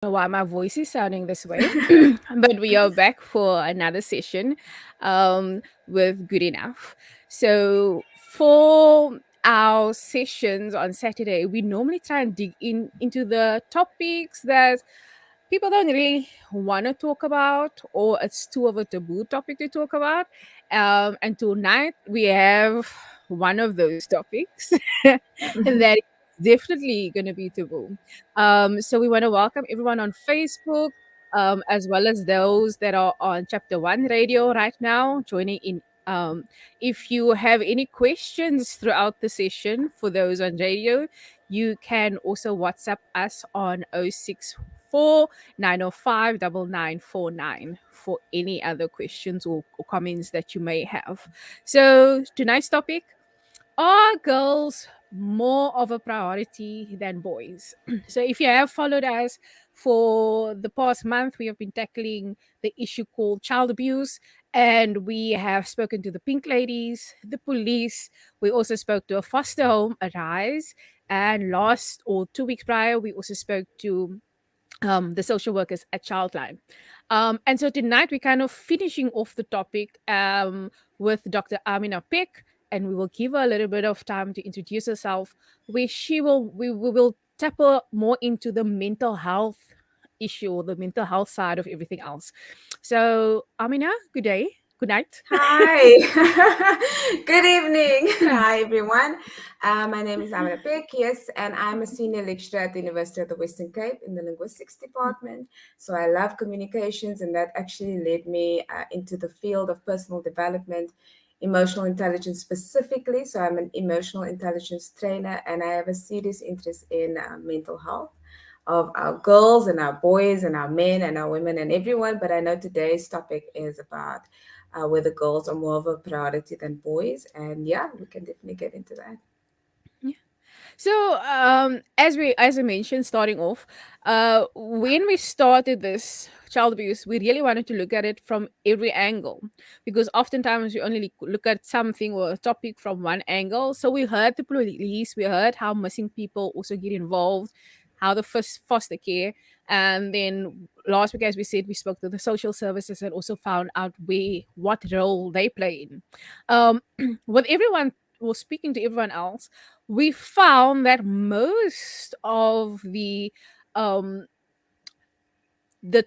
know why my voice is sounding this way, but we are back for another session with Good Enough. So, for our sessions on Saturday, we normally try and dig into the topics that people don't really want to talk about, or it's too of a taboo topic to talk about. And tonight we have one of those topics, and that is definitely going to be taboo. So we want to welcome everyone on Facebook, as well as those that are on Chapter One Radio right now, joining in. If you have any questions throughout the session for those on radio, you can also WhatsApp us on 064 905 9949 for any other questions or comments that you may have. So, tonight's topic: are girls more of a priority than boys? So, if you have followed us for the past month, we have been tackling the issue called child abuse, and we have spoken to the Pink Ladies, the police. We also spoke to a foster home, Arise, and last or 2 weeks prior, we also spoke to the social workers at Childline. And so tonight we're kind of finishing off the topic with Dr. Amiena Peck, and we will give her a little bit of time to introduce herself, where we will tackle more into the mental health issue or the mental health side of everything else. So Amina, good day, good night. Hi, good evening. Hi, everyone. My name is Amiena Peck, yes, and I'm a senior lecturer at the University of the Western Cape in the linguistics department. So I love communications, and that actually led me into the field of personal development, emotional intelligence specifically. So I'm an emotional intelligence trainer, and I have a serious interest in mental health of our girls and our boys and our men and our women and everyone. But I know today's topic is about whether girls are more of a priority than boys. And yeah, we can definitely get into that. So, as I mentioned, starting off, when we started this child abuse, we really wanted to look at it from every angle, because oftentimes we only look at something or a topic from one angle. So we heard the police, we heard how missing people also get involved, how the first foster care, and then last week, as we said, we spoke to the social services and also found out what role they play in. With everyone, or speaking to everyone else, we found that most of um the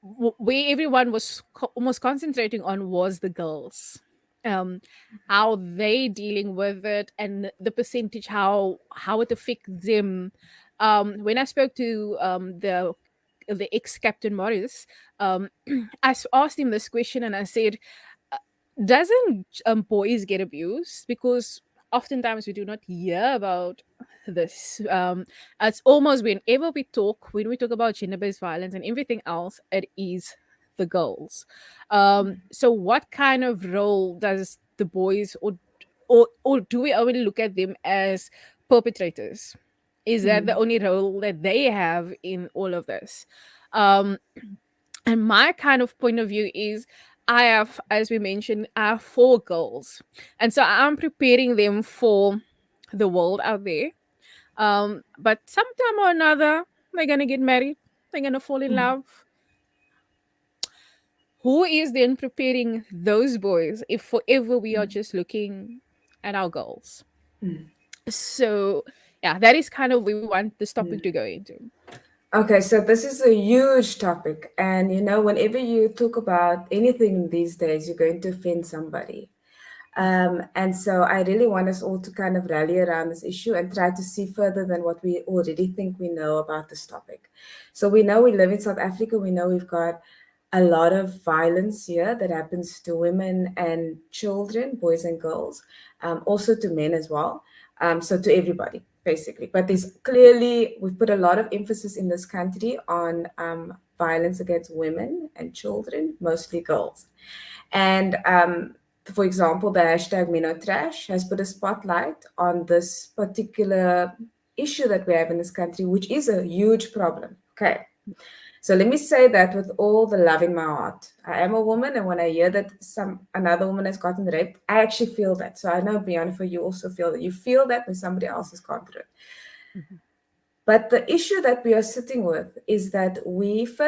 where everyone was almost concentrating on was the girls, um how they dealing with it, and the percentage, how it affects them. When I spoke to the ex captain Morris, asked him this question, and I said, uh, doesn't boys get abused? Because oftentimes we do not hear about this. It's almost whenever when we talk about gender-based violence and everything else, it is the girls. So what kind of role does the boys, or do we only look at them as perpetrators? Is that the Mm, only role that they have in all of this? um and my kind of point of view is, I have, as we mentioned, I have four girls. And so I'm preparing them for the world out there. But sometime or another, they're gonna get married, they're gonna fall in mm, love. Who is then preparing those boys if forever we are mm, just looking at our girls? mm, So yeah, that is kind of where we want this topic to mm. go into. Okay, so this is a huge topic. And whenever you talk about anything these days, you're going to offend somebody. And so I really want us all to kind of rally around this issue and try to see further than what we already think we know about this topic. So we know we live in South Africa. We know we've got a lot of violence here that happens to women and children, boys and girls, also to men as well. So to everybody, basically. But there's clearly, we've put a lot of emphasis in this country on violence against women and children, mostly girls. And for example, the hashtag #MenoTrash has put a spotlight on this particular issue that we have in this country, which is a huge problem. Okay. So let me say that with all the love in my heart. I am a woman, and when I hear that another woman has gotten raped, I actually feel that. So I know, Bianca, you also feel that. You feel that when somebody else has gone through it. Mhm. But the issue that we are sitting with is that we've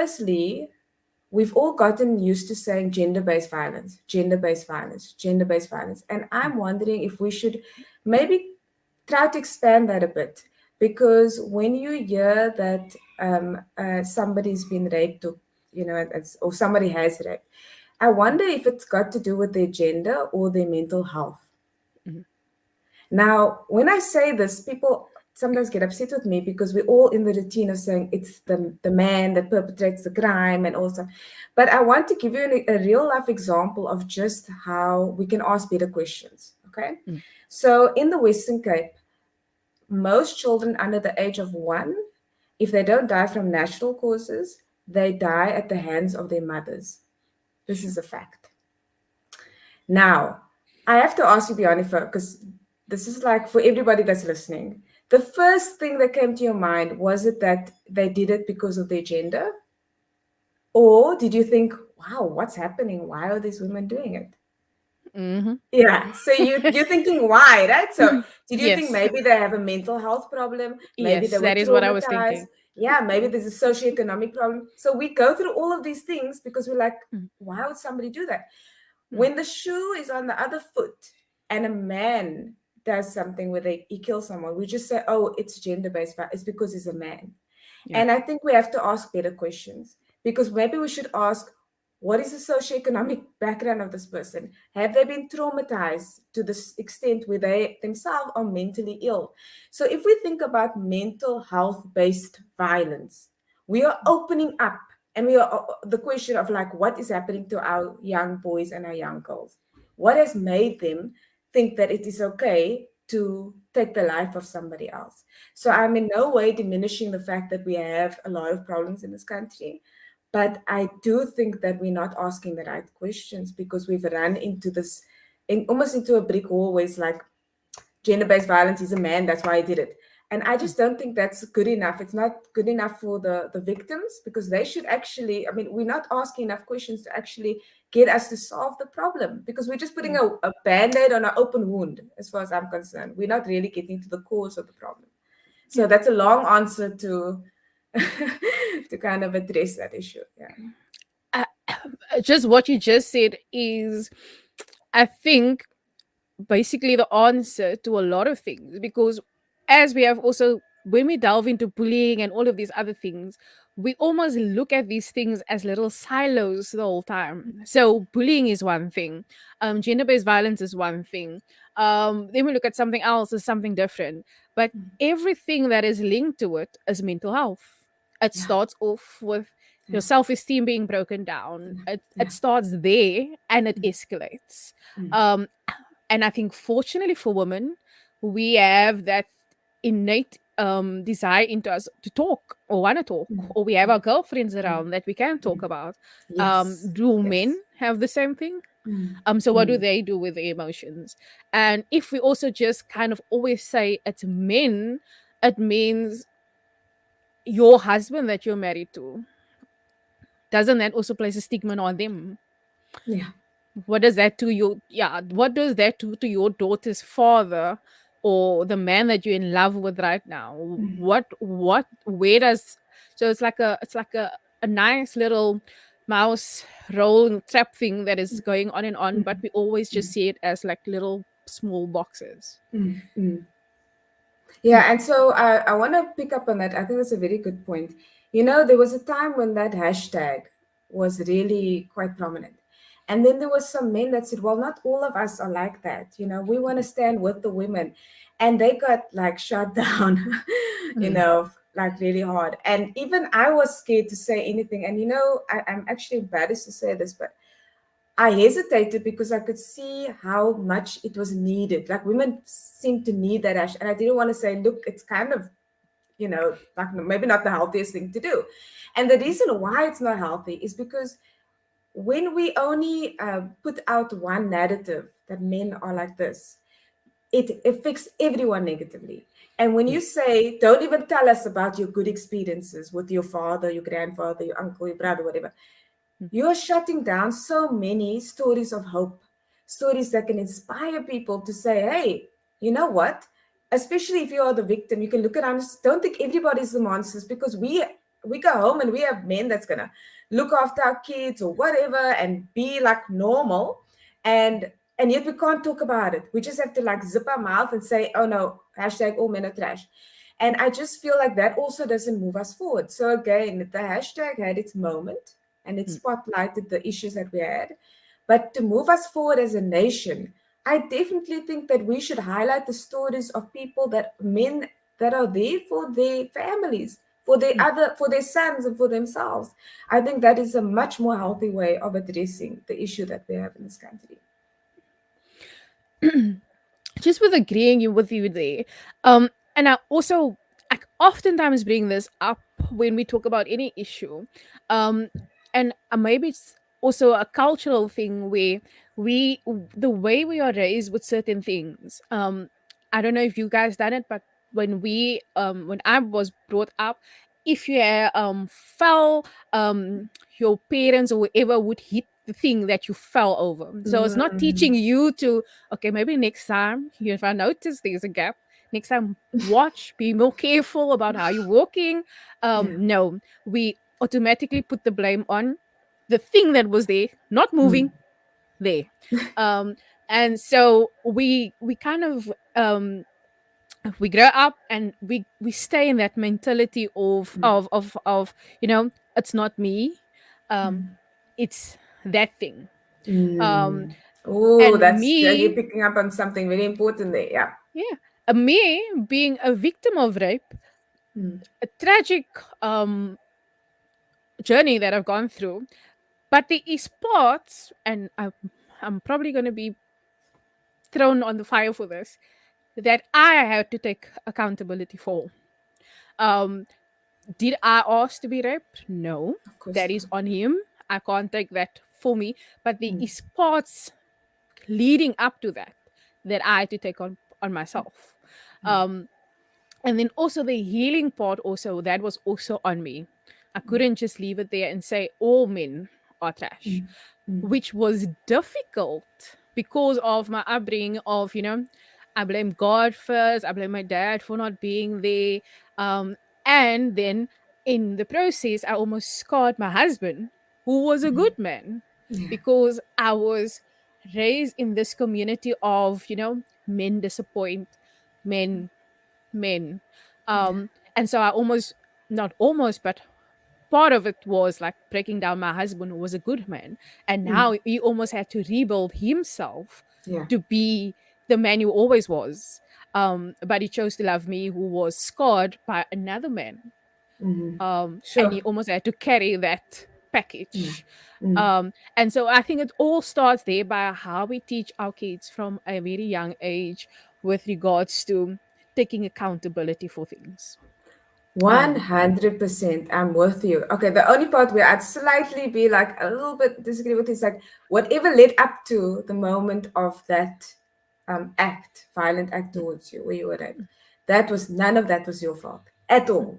all gotten used to saying gender-based violence, gender-based violence, gender-based violence. And I'm wondering if we should maybe try to expand that a bit. Because when you hear that somebody's been raped, or somebody has raped, I wonder if it's got to do with their gender or their mental health. Mhm. Now, when I say this, people sometimes get upset with me because we're all in the routine of saying it's the man that perpetrates the crime and also. But I want to give you a real life example of just how we can ask better questions. Okay. Mhm. So in the Western Cape, most children under the age of 1, if they don't die from natural causes, they die at the hands of their mothers. This Sure. is a fact. Now, I have to ask you, Bianifa, because this is like for everybody that's listening. The first thing that came to your mind, was it that they did it because of their gender? Or did you think, wow, what's happening? Why are these women doing it? Mhm. Yeah, so you're thinking why, right? So did you think Yes. maybe they have a mental health problem? Maybe they Yes, were that is what I was traumatized. thinking. Yeah, maybe there's a socioeconomic problem. So we go through all of these things because we're like, Mm, why would somebody do that? mm, When the shoe is on the other foot and a man does something where he kills someone, we just say, oh, it's gender based violence. It's because he's a man. yeah. And I think we have to ask better questions because maybe we should ask, what is the socioeconomic background of this person? Have they been traumatized to this extent where they themselves are mentally ill? So if we think about mental health based violence, we are Mm, opening up and we are the question of like what is happening to our young boys and our young girls. What has made them think that it is okay to take the life of somebody else? So mm, I'm in no way diminishing the fact that we have a lot of problems in this country, but I do think that we're not asking the right questions because we've run into this, almost into a brick wall where it's like gender-based violence is a man, that's why I did it. And I mm, just don't think that's good enough. It's not good enough for the victims because they should actually, I mean, we're not asking enough questions to actually get us to solve the problem because we're just putting mm, a band-aid on an open wound, as far as I'm concerned. We're not really getting to the cause of the problem. So yeah. that's a long answer to to kind of address that issue. Yeah. Uh, just what you just said is, I think, basically the answer to a lot of things, because as we have also, when we delve into bullying and all of these other things, we almost look at these things as little silos the whole time. So bullying is one thing, gender-based violence is one thing, then we look at something else as something different, but everything that is linked to it is mental health. It Yeah. starts off with Yeah. your self-esteem being broken down. It Yeah. starts there and it escalates. um and I think, fortunately for women, we have that innate desire into us to talk or want to talk, or we have our girlfriends around that we can talk about. Yes. Do men Yes. have the same thing? Mm. So what do Mm. they do with their emotions? And if we also just kind of always say it's men, it means your husband that you're married to, doesn't that also place a stigma on them? Yeah. What does that to you? Yeah, what does that do to your daughter's father or the man that you're in love with right now? Where does, so it's like a nice little mouse roll trap thing that is going on and on, but we always just see it as like little small boxes. Mm. Mm. Yeah, and so I want to pick up on that. I think that's a very good point. There was a time when that hashtag was really quite prominent. And then there was some men that said, well, not all of us are like that. We want to stand with the women. And they got like shut down, Mm, like really hard. And even I was scared to say anything. And, I'm actually embarrassed to say this, but I hesitated because I could see how much it was needed. Like women seem to need that ash. And I didn't want to say, look, it's kind of, like maybe not the healthiest thing to do. And the reason why it's not healthy is because when we only put out one narrative that men are like this, it affects everyone negatively. And when yeah. you say, don't even tell us about your good experiences with your father, your grandfather, your uncle, your brother, whatever, Mm, you are shutting down so many stories of hope, stories that can inspire people to say, hey, you know what? especially if you are the victim, you can look around. Don't think everybody's the monsters, because we go home and we have men that's gonna look after our kids or whatever and be like normal, and yet we can't talk about it. We just have to like zip our mouth and say, oh no, hashtag all men are trash. And I just feel like that also doesn't move us forward. So again, the hashtag had its moment and it Mm, spotlighted the issues that we had. But to move us forward as a nation, I definitely think that we should highlight the stories of people, that men that are there for their families, mm. for their sons and for themselves. I think that is a much more healthy way of addressing the issue that we have in this country. Just with agreeing you with you there. And I also, I oftentimes bring this up when we talk about any issue. Um, and maybe it's also a cultural thing where the way we are raised with certain things. I don't know if you guys done it, but when I was brought up, if you fell, your parents or whoever would hit the thing that you fell over. So it's not Mm, teaching you to, okay, maybe next time, if I notice there's a gap, next time watch, be more careful about how you're walking. yeah. No, we automatically put the blame on the thing that was there, not Mm, moving there. Um, and so we kind of we grow up and we stay in that mentality of it's not me, um, it's that thing. Um, mm. Oh, and that's, yeah, you're me, picking up on something very important there. Yeah. yeah, me being a victim of rape, Mm, a tragic um journey that I've gone through. But the esports, and I'm probably going to be thrown on the fire for this, that I had to take accountability for. Um, did I ask to be raped? No, of course that not. is on him. I can't take that for me. But the Mm, esports leading up to that, that I had to take on myself. Um, and then also the healing part, also that was also on me. I couldn't just leave it there and say all men are trash, mm, mm, which was difficult because of my upbringing of, I blame God first, I blame my dad for not being there. um and then in the process I almost scarred my husband, who was a good man, yeah. because I was raised in this community of, men disappoint, men, men. And so I almost, not almost, but part of it was like breaking down my husband, who was a good man, and Mm, now he almost had to rebuild himself yeah. to be the man he always was. But he chose to love me, who was scarred by another man. Mm, And sure. he almost had to carry that Yeah. package. Mm. And so I think it all starts there by how we teach our kids from a very young age with regards to taking accountability for things. Um, 100%. I'm with you. Okay, the only part where I'd slightly be like a little bit disagree with is like whatever led up to the moment of that violent act mm, towards you, where you were raped. That was none of that was your fault at mm, all.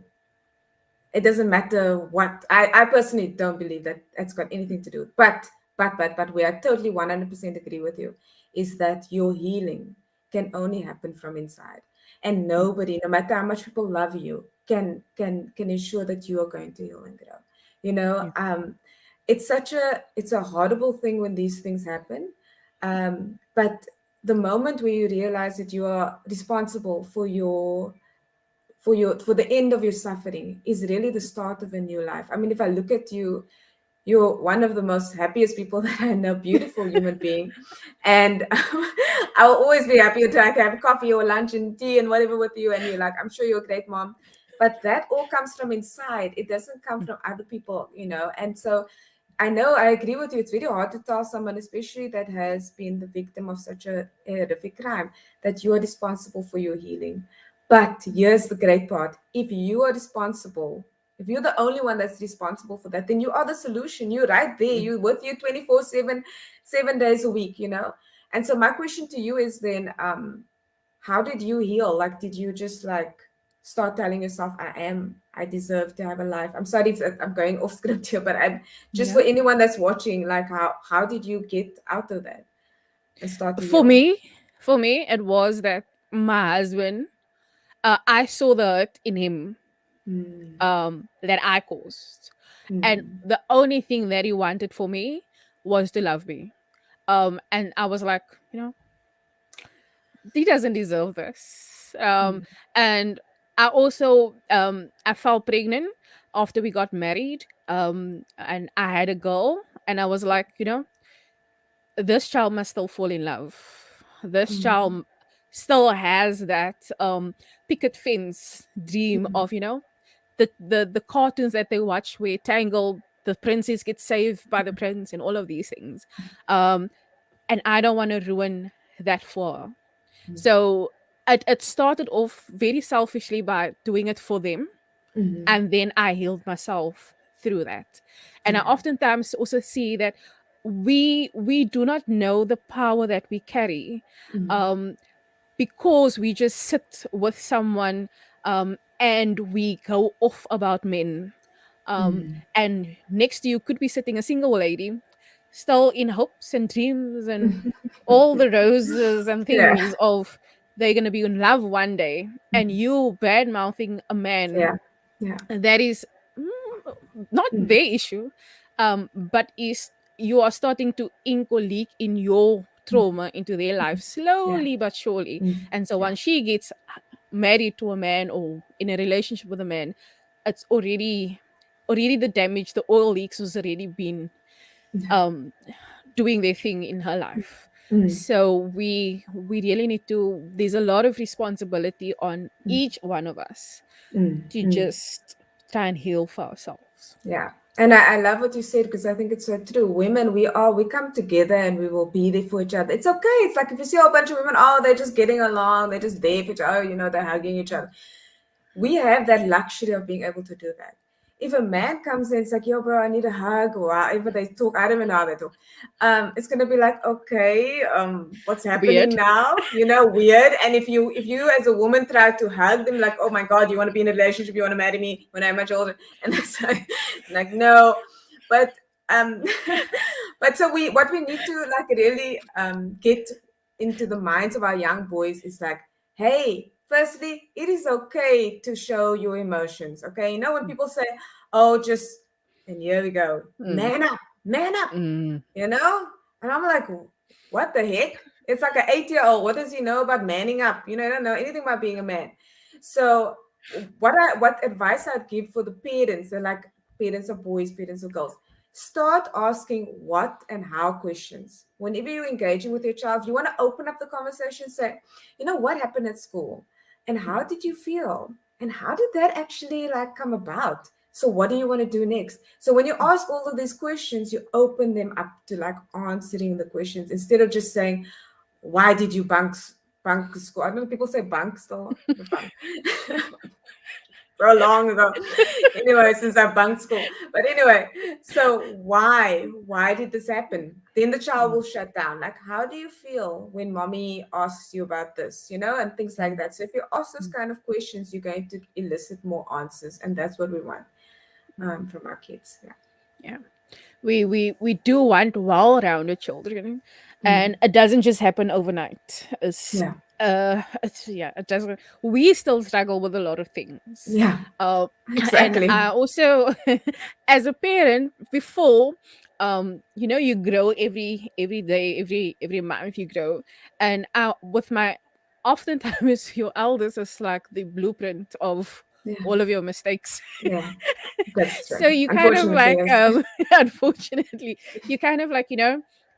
It doesn't matter what. I personally don't believe that it's got anything to do. But where I totally 100% agree with you is that your healing can only happen from inside, and mm, nobody, no matter how much people love you, can ensure that you are going to heal and grow. You know, yeah, it's a horrible thing when these things happen, but the moment where you realize that you are responsible for the end of your suffering is really the start of a new life. I mean, if I look at you, you're one of the most happiest people that I know, beautiful human being. And I'll always be happy to like have coffee or lunch and tea and whatever with you. And you're like, I'm sure you're a great mom. But that all comes from inside. It doesn't come mm, from other people, you know. And so I know I agree with you. It's very hard to tell someone, especially that has been the victim of such a horrific crime, that you are responsible for your healing. But here's the great part: if you are responsible, if you're the only one that's responsible for that, then you are the solution. You're right there. mm. You're with you 24/7, 7 days a week, you know? And so my question to you is then, how did you heal? Like, did you just like start telling yourself, I deserve to have a life? I'm sorry if I'm going off script here, but I'm just for Yeah. anyone that's watching, like how did you get out of that and start to For heal? me, for me, it was that my husband. I saw the hurt in him, Mm. that I caused. And Mm. the only thing that he wanted for me was to love me. And I was like, you know, he doesn't deserve this. Mm. And I also I fell pregnant after we got married. And I had a girl, and I was like, you know, this child must still fall in love. This child Mm. still has that picket fence dream Mm. of, you know, the cartoons that they watch where Tangled, the princess gets saved by the prince and all of these things. Um, and I don't want to ruin that for her. So it started off very selfishly by doing it for them, Mm. and then I healed myself through that. And I Yeah. oftentimes also see that we do not know the power that we carry, Mm. um, because we just sit with someone, and we go off about men. Mm. And next to you could be sitting a single lady, still in hopes and dreams and all the roses and Yeah. things of they're going to be in love one day, and you bad mouthing a man Yeah. Yeah. that is not Mm. their issue, but is you are starting to ink or leak in your trauma into their life Yeah. slowly but surely. Mm. And so Yeah. once she gets married to a man or in a relationship with a man, it's already the damage, the oil leaks has already been um doing their thing in her life. Mm. So we really need to, there's a lot of responsibility on each one of us Mm. to Mm. just try and heal for ourselves. Yeah. And I love what you said because I think it's so true. Women, we come together and we will be there for each other. It's okay. It's like if you see a whole bunch of women, oh, they're just getting along, they're just there for each other, they're hugging each other. We have that luxury of being able to do that. If a man comes in, it's like, yo, bro, I need a hug, or however they talk, I don't even know how they talk. It's gonna be like, okay, what's happening Weird. now? Weird. And if you as a woman try to hug them, like, oh my god, you want to be in a relationship, you want to marry me when I'm much older, and it's like no, but um, but so what we need to like really get into the minds of our young boys is like, hey, firstly, it is okay to show your emotions. Okay. When people say, oh, just, and here we go, Mm, man up, mm, you know? And I'm like, what the heck? It's like an 8-year-old. What does he know about manning up? I don't know anything about being a man. So what advice I'd give for the parents, they're like parents of boys, parents of girls. Start asking what and how questions. Whenever you're engaging with your child, if you want to open up the conversation, say, what happened at school? And how did you feel? And how did that actually like come about? So what do you want to do next? So when you ask all of these questions, you open them up to like answering the questions instead of just saying, why did you bunk school? I don't know, people say bunk still, the bunk. For long ago. Anyway, since I bunked school. But anyway, so why did this happen? Then the child will shut down. Like, how do you feel when mommy asks you about this? And things like that. So if you ask those kind of questions, you're going to elicit more answers, and that's what we want from our kids. Yeah. yeah. We do want well-rounded children, and Mm. it doesn't just happen overnight. Yeah. Yeah, it doesn't. We still struggle with a lot of things. Yeah. uh and Exactly. I also as a parent before, you grow every day, every month you grow. And with my, oftentimes your eldest is like the blueprint of Yeah. all of your mistakes. Yeah. That's true. So you kind of Unfortunately, like yes. unfortunately, you kind of like,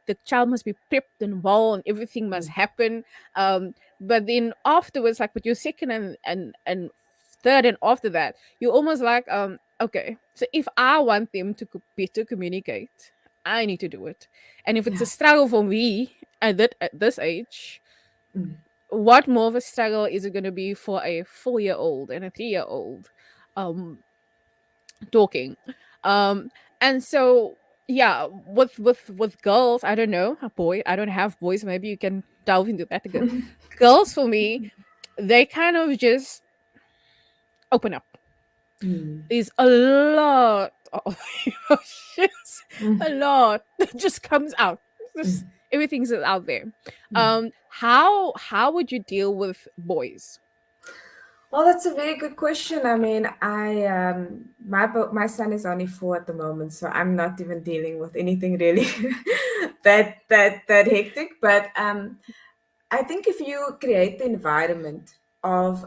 the child must be prepped and well and everything must Mm. happen. But then afterwards, like with your second and third and after that, you're almost like, okay, so if I want them to better communicate, I need to do it. And if it's a Yeah. struggle for me at this age, Mm. what more of a struggle is it going to be for a 4-year old and a 3-year old um talking? And so, yeah, with girls, I don't know, a boy, I don't have boys, maybe you can delve into that again. Girls, for me, they kind of just open up. Mm. There's a lot of emotions, a Mm. lot that just comes out. Mm. Just everything's out there. Mm. How would you deal with boys? Well, that's a very good question. I mean, my son is only 4 at the moment, so I'm not even dealing with anything really that hectic. But I think if you create the environment of,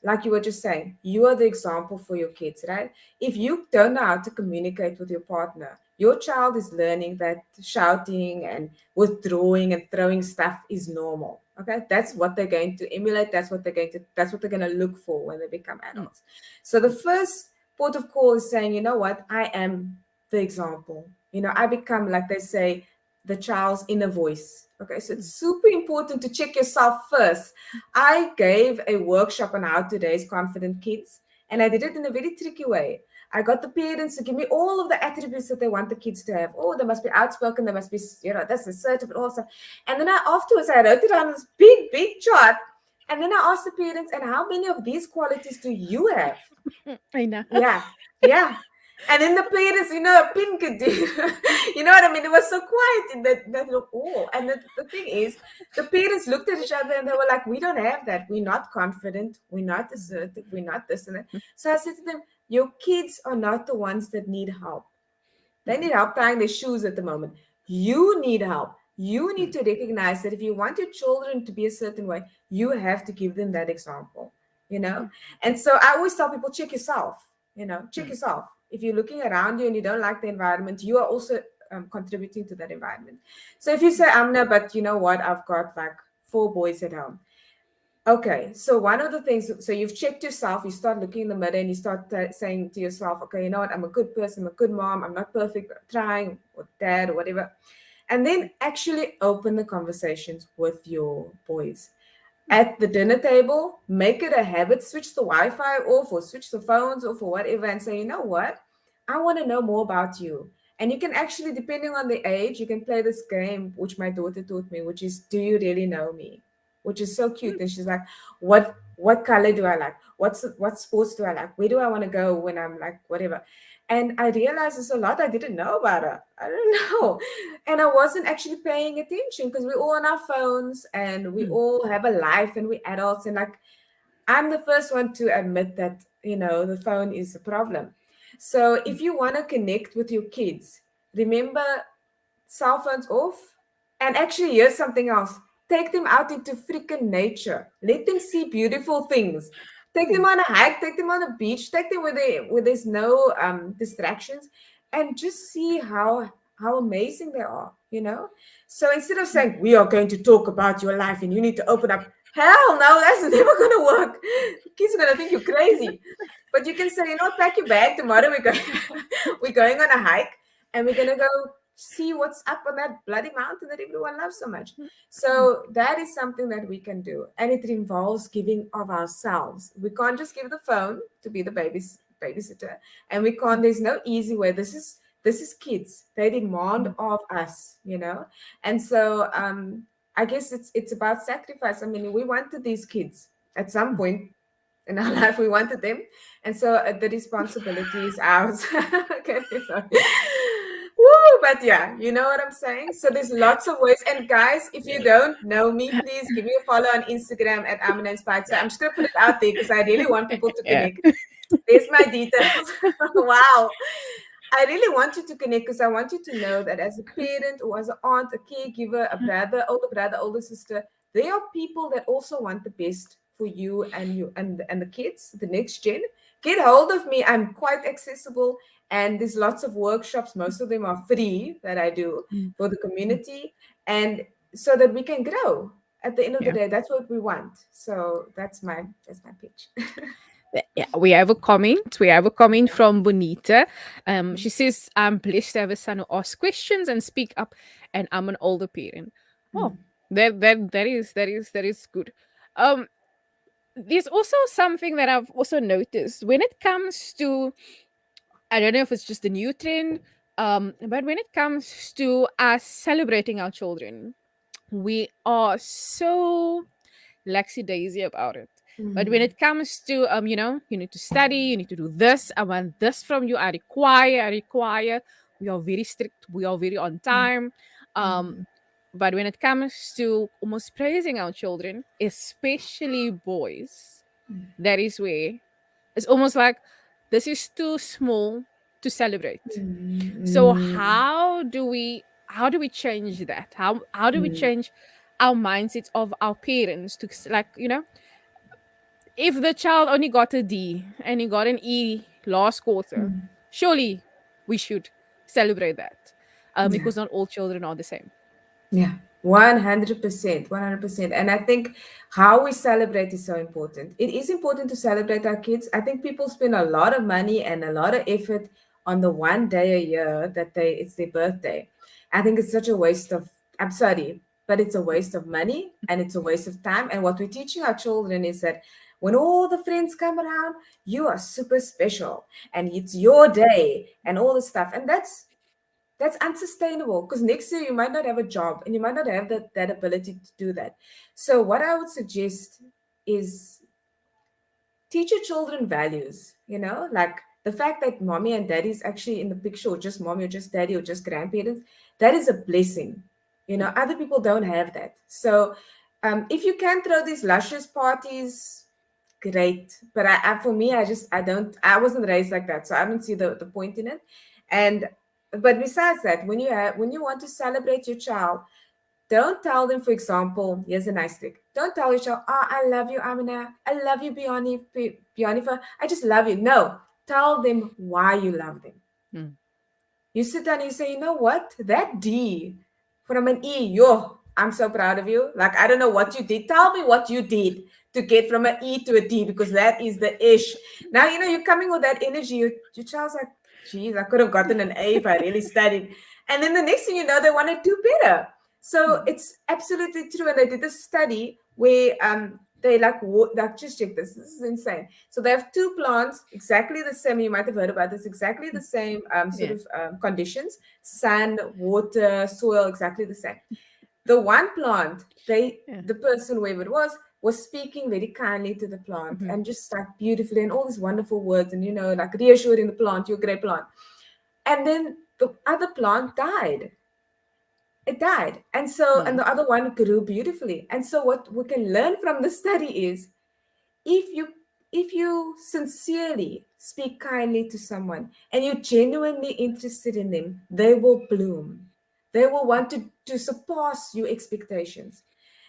like you were just saying, you are the example for your kids, right? If you don't know how to communicate with your partner, your child is learning that shouting and withdrawing and throwing stuff is normal. Okay, that's what they're going to emulate. That's what they're going to look for when they become Mm, adults. So the mm, first port of call is saying, you know what, I am the example. I become, like they say, the child's inner voice. Okay, so it's mm, super important to check yourself first. I gave a workshop on how to raise confident kids, and I did it in a very tricky way. I got the parents to give me all of the attributes that they want the kids to have. Oh, they must be outspoken, they must be, that's assertive and all stuff. And then afterwards, I wrote it on this big, big chart. And then I asked the parents, and how many of these qualities do you have? I know. Yeah, yeah. And then the parents, pin could do. You know what I mean? It was so quiet in that little hall. And the thing is, the parents looked at each other and they were like, we don't have that. We're not confident. We're not assertive. We're not this and that. So I said to them, your kids are not the ones that need help. They Mm, need help tying their shoes at the moment. You need help. You need mm, to recognize that if you want your children to be a certain way, you have to give them that example, you know? mm, And so I always tell people, check yourself, check mm, yourself. If you're looking around you and you don't like the environment, you are also contributing to that environment. So if you say, Amna, but you know what? I've got like 4 boys at home. Okay, so one of the things, so you've checked yourself, you start looking in the mirror and you start saying to yourself, okay, you know what, I'm a good person, I'm a good mom, I'm not perfect, but I'm trying, or dad, or whatever. And then actually open the conversations with your boys. At the dinner table, make it a habit, switch the Wi Fi off or switch the phones off or whatever, and say, you know what, I want to know more about you. And you can actually, depending on the age, you can play this game, which my daughter taught me, which is, do you really know me? Which is so cute. And she's like, what color do I like? What sports do I like? Where do I want to go when I'm like whatever? And I realized there's a lot I didn't know about her. I don't know. And I wasn't actually paying attention because we're all on our phones and we mm, all have a life and we're adults. And like, I'm the first one to admit that, the phone is a problem. So if you want to connect with your kids, remember, cell phones off. And actually, here's something else. Take them out into freaking nature. Let them see beautiful things. Take them mm, on a hike, take them on a beach, take them where there's no distractions, and just see how amazing they are. So instead of mm, saying, we are going to talk about your life and you need to open up, hell no, that's never gonna work. Kids are gonna think you're crazy. But you can say, pack your bag tomorrow. We're going on a hike and we're gonna go see what's up on that bloody mountain that everyone loves so much. mm, So that is something that we can do, and it involves giving of ourselves. We can't just give the phone to be the babysitter, and we can't. mm, There's no easy way. This is kids. They demand mm, of us. And so I guess it's about sacrifice. I mean, we wanted these kids at some mm, point in our life. We wanted them, and so the responsibility is ours. Okay, sorry. Woo, but yeah, you know what I'm saying. So there's lots of ways. And guys, if you don't know me, please give me a follow on Instagram at Amiena Peck. So I'm just gonna put it out there because I really want people to yeah. connect. There's my details. Wow. I really want you to connect because I want you to know that as a parent or as an aunt, a caregiver, a brother, older sister, there are people that also want the best for you and the kids, the next gen. Get hold of me. I'm quite accessible and there's lots of workshops. Most of them are free that I do Mm, for the mm, community. And so that we can grow. At the end of the yeah. day, that's what we want. So that's my pitch. Yeah, we have a comment. We have a comment from Bonita. She says, "I'm blessed to have a son who asks questions and speak up, and I'm an older parent." Oh, that is good. Um, there's also something that I've also noticed when it comes to, I don't know if it's just a new trend, but when it comes to us celebrating our children, we are so lackadaisy about it. But when Mhm. it comes to you need to study, you need to do this, I want this from you, I require, we are very strict, we are very on time. Um, Mhm. but when it comes to almost praising our children, especially boys, That is where it's almost like this is too small to celebrate. So Mm, how do we change that? How do we change our mindsets of our parents to like, if the child only got a D and he got an E last quarter, surely we should celebrate that. yeah. Because not all children are the same. Yeah, 100%, 100%. And I think how we celebrate is so important. It is important to celebrate our kids. I think people spend a lot of money and a lot of effort on the one day a year that it's their birthday. I think it's such a waste of, I'm sorry, but it's a waste of money and it's a waste of time. And what we're teaching our children is that when all the friends come around, you are super special and it's your day and all this stuff. And that's unsustainable because next year you might not have a job and you might not have that ability to do that. So what I would suggest is teach your children values, like the fact that mommy and daddy is actually in the picture, or just mommy or just daddy or just grandparents, that is a blessing. Other people don't have that. So if you can throw these luscious parties, great. But for me, I wasn't raised like that, so I don't see the point in it. And but besides that, when you want to celebrate your child, don't tell them, for example, here's a nice trick. Don't tell your child, oh, I love you, Amina. I love you, Bionifa. I just love you. No, tell them why you love them. Mm. You sit down and you say, you know what? That D from an E, yo, I'm so proud of you. Like, I don't know what you did. Tell me what you did to get from an E to a D because that is the ish. Now, you're coming with that energy. Your child's like, geez, I could have gotten an A if I really studied. And then the next thing you know, they want to do better. So it's absolutely true. And they did a study where they like just check this. This is insane. So they have two plants exactly the same. You might have heard about this. Exactly the same sort Yeah. of conditions: sun, water, soil, exactly the same. The one plant, Yeah. the person, whoever it was speaking very kindly to the plant Mhm. and just like beautifully and all these wonderful words and like reassuring the plant, you're a great plant. And then the other plant died. It died. And Mm. the other one grew beautifully. And so what we can learn from the study is if you if you sincerely speak kindly to someone and you're genuinely interested in them, they will bloom. They will want to surpass your expectations.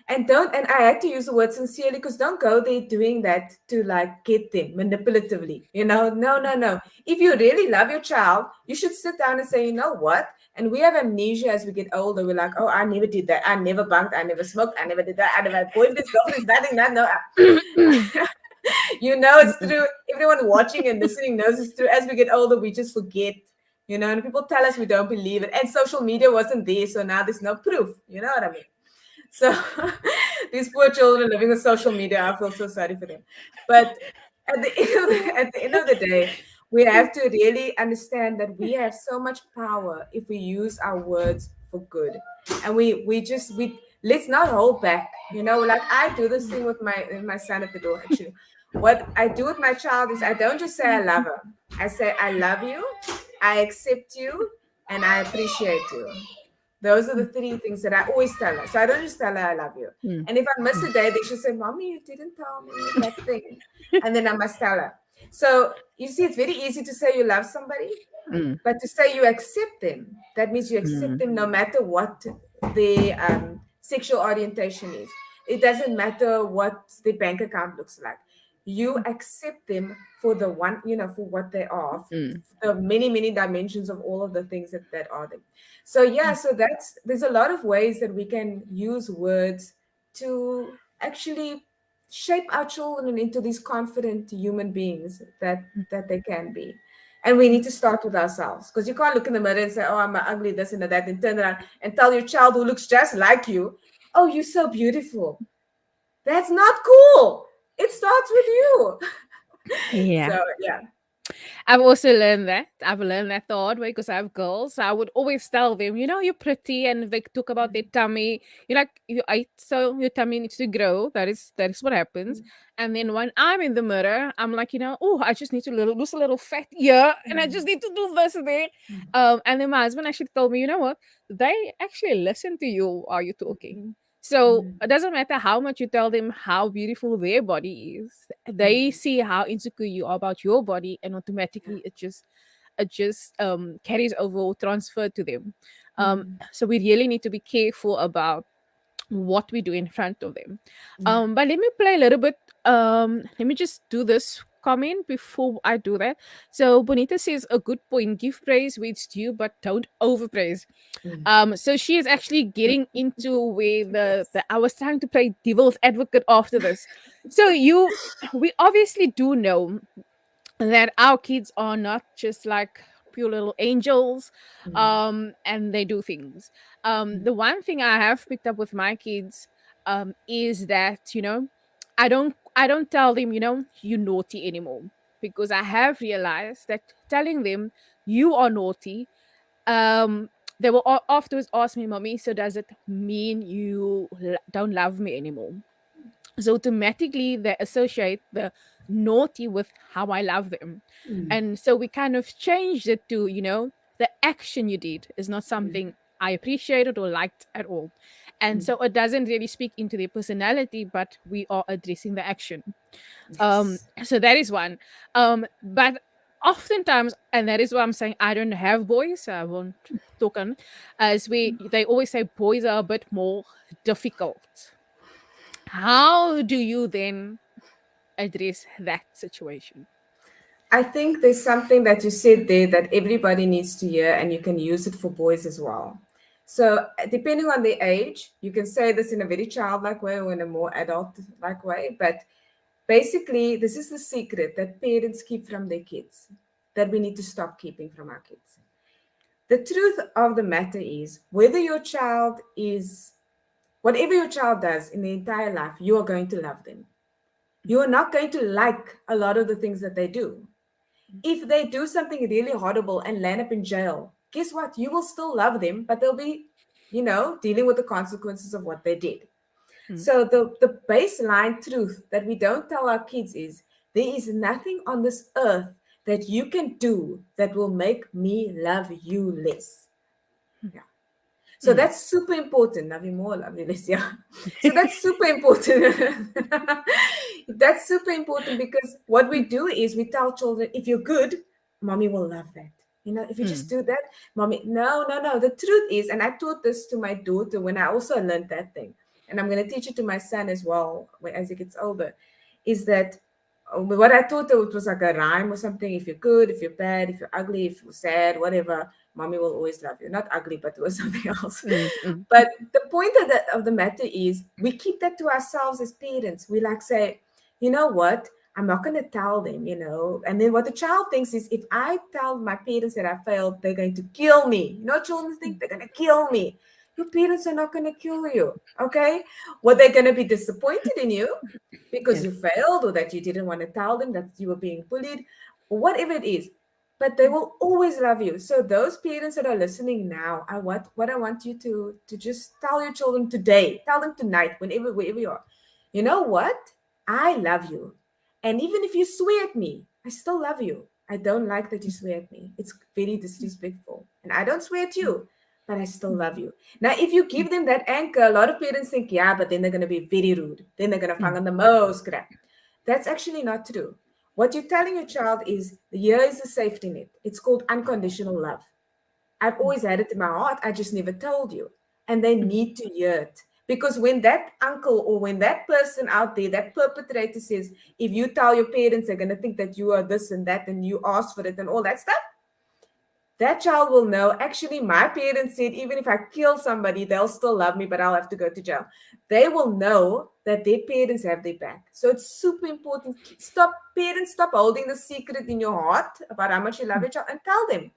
And I had to use the word sincerely because don't go there doing that to like get them manipulatively. No, no, no. If you really love your child, you should sit down and say, you know what? And we have amnesia as we get older. We're like, oh, I never did that. I never bunked. I never smoked. I never did that. I never had boyfriends, girlfriends, nothing, that, no. It's true. Everyone watching and listening knows it's true. As we get older, we just forget, and people tell us we don't believe it. And social media wasn't there, so now there's no proof. You know what I mean? So these poor children living with social media, I feel so sorry for them. But at the end of the day, we have to really understand that we have so much power if we use our words for good. And we let's not hold back. Like I do this thing with my son at the door actually. What I do with my child is I don't just say I love her. I say I love you, I accept you, and I appreciate you. Those are the three things that I always tell her. So I don't just tell her I love you. Mm. And if I miss Mm. a day, they should say, Mommy, you didn't tell me that thing. And then I must tell her. So you see, it's very easy to say you love somebody, Mm. but to say you accept them, that means you accept Mm. them no matter what their sexual orientation is. It doesn't matter what their bank account looks like. You accept them for the one, for what they are, Mm. the many, many dimensions of all of the things that are them. So yeah, so there's a lot of ways that we can use words to actually shape our children into these confident human beings that they can be. And we need to start with ourselves because you can't look in the mirror and say, oh, I'm ugly, this and that, and turn around and tell your child who looks just like you, oh, you're so beautiful. That's not cool. It starts with you. Yeah. So, yeah. I've also learned that. I've learned that the hard way because I have girls. I would always tell them, you're pretty, and if they talk about their tummy, you're like, you ate, so your tummy needs to grow. That is what happens. And then when I'm in the mirror, I'm like, oh, I just need to lose a little fat here, and I just need to do this there. And then my husband actually told me, you know what? They actually listen to you while you're talking. So it doesn't matter how much you tell them how beautiful their body is. They see how insecure you are about your body, and automatically it just carries over or transfer to them. So we really need to be careful about what we do in front of them. Yeah. But let me play a little bit. Let me just do this comment before I do that. So Bonita says a good point: give praise where it's due, but don't overpraise. So she is actually getting into where the I was trying to play devil's advocate after this. So we obviously do know that our kids are not just like pure little angels, and they do things. The one thing I have picked up with my kids is that, I don't tell them, you naughty anymore, because I have realized that telling them you are naughty, um they will afterwards ask me, mommy, so does it mean you don't love me anymore? So automatically they associate the naughty with how I love them. And so we kind of changed it to, the action you did is not something I appreciated or liked at all. And so it doesn't really speak into their personality, but we are addressing the action. Yes. So that is one. But oftentimes, and that is why I'm saying I don't have boys, so I won't talk on, as they always say boys are a bit more difficult. How do you then address that situation? I think there's something that you said there that everybody needs to hear, and you can use it for boys as well. So, depending on the age, you can say this in a very childlike way or in a more adult like way. But basically, this is the secret that parents keep from their kids that we need to stop keeping from our kids. The truth of the matter is, whatever your child does in their entire life, you are going to love them. You are not going to like a lot of the things that they do. If they do something really horrible and land up in jail, guess what? You will still love them, but they'll be, dealing with the consequences of what they did. Mm, So the baseline truth that we don't tell our kids is there is nothing on this earth that you can do that will make me love you less. Yeah. So mm, that's super important. Love you more, love you less. Yeah. So that's super important. That's super important because what we do is we tell children, if you're good, mommy will love that. If you just mm, do that, mommy, no, no, no. The truth is, and I taught this to my daughter when I also learned that thing, and I'm going to teach it to my son as well as he gets older, is that what I thought it was like a rhyme or something. If you're good, if you're bad, if you're ugly, if you're sad, whatever, mommy will always love you. Not ugly, but it was something else. mm, mm, But the point of the matter is, we keep that to ourselves as parents. We like say, you know what? I'm not going to tell them. And then what the child thinks is, if I tell my parents that I failed, they're going to kill me. Children think they're going to kill me. Your parents are not going to kill you. Okay? Well, they're going to be disappointed in you because yeah. you failed or that you didn't want to tell them that you were being bullied or whatever it is, but they will always love you. So those parents that are listening now, what I want you to just tell your children today, tell them tonight, wherever you are, you know what, I love you, and even if you swear at me, I still love you. I don't like that you swear at me. It's very disrespectful, and I don't swear at you, but I still love you. Now, if you give them that anchor, a lot of parents think, yeah, but then they're going to be very rude. Then they're going to Mm, find on the most crap. That's actually not true. What you're telling your child is, here is a safety net. It's called unconditional love. I've mm, always had it in my heart. I just never told you. And they mm, need to hear it. Because when that uncle or when that person out there, that perpetrator says, if you tell your parents, they're going to think that you are this and that and you asked for it and all that stuff, that child will know, actually, my parents said, even if I kill somebody, they'll still love me, but I'll have to go to jail. They will know that their parents have their back. So it's super important. Stop holding the secret in your heart about how much you love mm, your child, and tell them,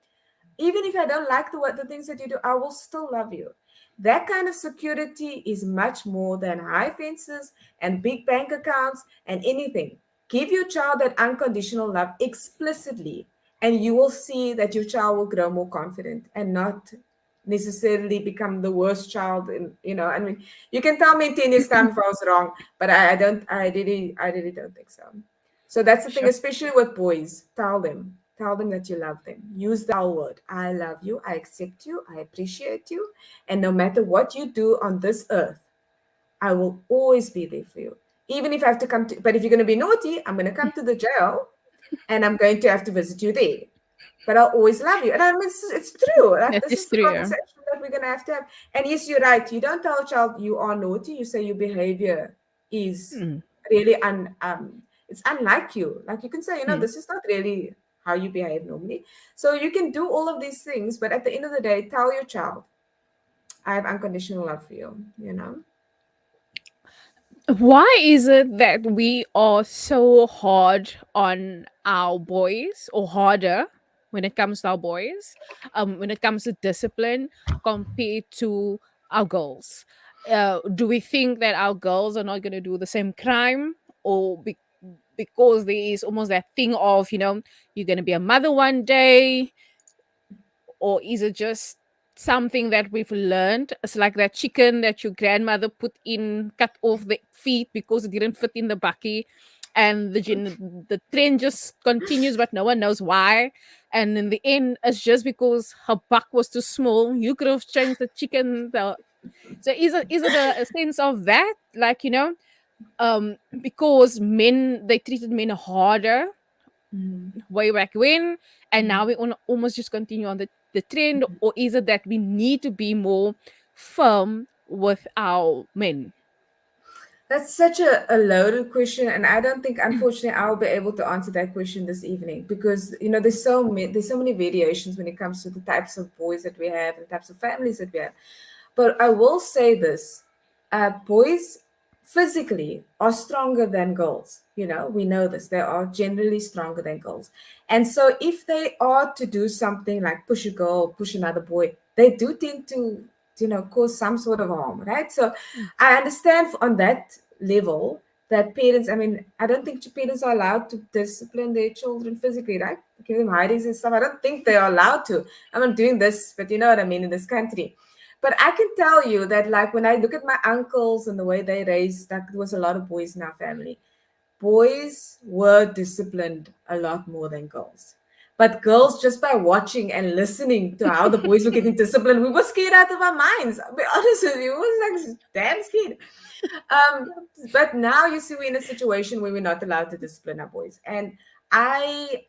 even if I don't like the things that you do, I will still love you. That kind of security is much more than high fences and big bank accounts and anything. Give your child that unconditional love explicitly, and you will see that your child will grow more confident and not necessarily become the worst child. I mean, you can tell me in 10 years' time if I was wrong, but I don't, I really don't think so. So that's the thing, sure. especially with boys. Tell them that you love them. Use the L word. I love you. I accept you. I appreciate you. And no matter what you do on this earth, I will always be there for you. Even if I have to come to, but if you're going to be naughty, I'm going to come to the jail and I'm going to have to visit you there. But I'll always love you. And I mean, it's true. Like, That this is is the true. Yeah. conversation that we're going to have. And yes, you're right. You don't tell a child you are naughty. You say your behavior is Mm, really it's unlike you. Like, you can say, mm. this is not really how you behave normally. So you can do all of these things, but at the end of the day, tell your child, I have unconditional love for you. Why is it that we are so hard on our boys, or harder when it comes to our boys, when it comes to discipline compared to our girls? Do we think that our girls are not going to do the same crime, or because there is almost that thing of, you're going to be a mother one day, or is it just something that we've learned? It's like that chicken that your grandmother put in, cut off the feet because it didn't fit in the bucky, and the trend just continues, but no one knows why. And in the end, it's just because her buck was too small. You could have changed the chicken. So is it a sense of that, like, because men, they treated men harder Mhm. way back when, and now Mhm. we almost just continue on the trend, or is it that we need to be more firm with our men? That's such a loaded question, and I don't think, unfortunately, I'll be able to answer that question this evening because there's so many variations when it comes to the types of boys that we have, the types of families that we have. But I will say this: boys physically are stronger than girls. We know this; they are generally stronger than girls. And so, if they are to do something like push a girl, push another boy, they do tend to cause some sort of harm, right? So Mm, I understand on that level that parents, I mean, I don't think parents are allowed to discipline their children physically, right? Give them hidings and stuff. I don't think they are allowed to. I'm not doing this, but you know what I mean, in this country. But I can tell you that, like, when I look at my uncles and the way they raised, like, there was a lot of boys in our family. Boys were disciplined a lot more than girls. But girls, just by watching and listening to how the boys were getting disciplined, we were scared out of our minds. I'll be honest with you, we was like damn scared. Um, but now you see we're in a situation where we're not allowed to discipline our boys, and I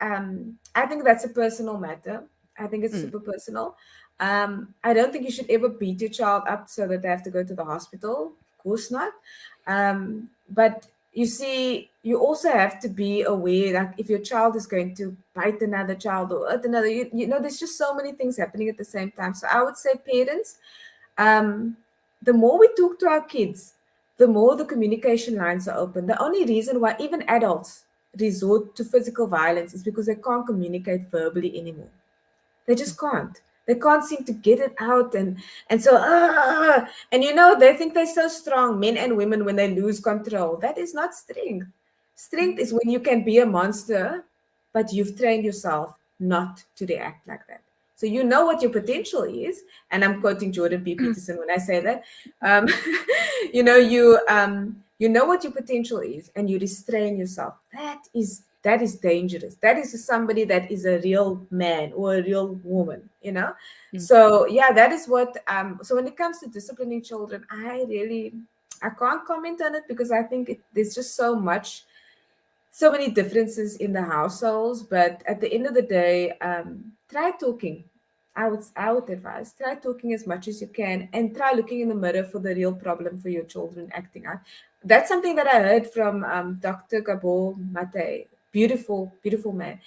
think that's a personal matter. I think it's mm, super personal. I don't think you should ever beat your child up so that they have to go to the hospital. Of course not. But you see, you also have to be aware, like, if your child is going to bite another child or hurt another, there's just so many things happening at the same time. So I would say, parents, um, the more we talk to our kids, the more the communication lines are open. The only reason why even adults resort to physical violence is because they can't communicate verbally anymore. They just can't. They can't seem to get it out, and so and they think they're so strong, men and women, when they lose control. That is not strength. Strength is when you can be a monster, but you've trained yourself not to react like that. So you know what your potential is, and I'm quoting Jordan B. Peterson when I say that. Um, you know what your potential is, and you restrain yourself. That is dangerous. That is somebody that is a real man or a real woman. mm, So yeah, that is what. So when it comes to disciplining children, I can't comment on it because I think there's just so many differences in the households. But at the end of the day, try talking. I would advise, try talking as much as you can, and try looking in the mirror for the real problem for your children acting out. That's something that I heard from Dr. Gabor Mate, beautiful, beautiful man,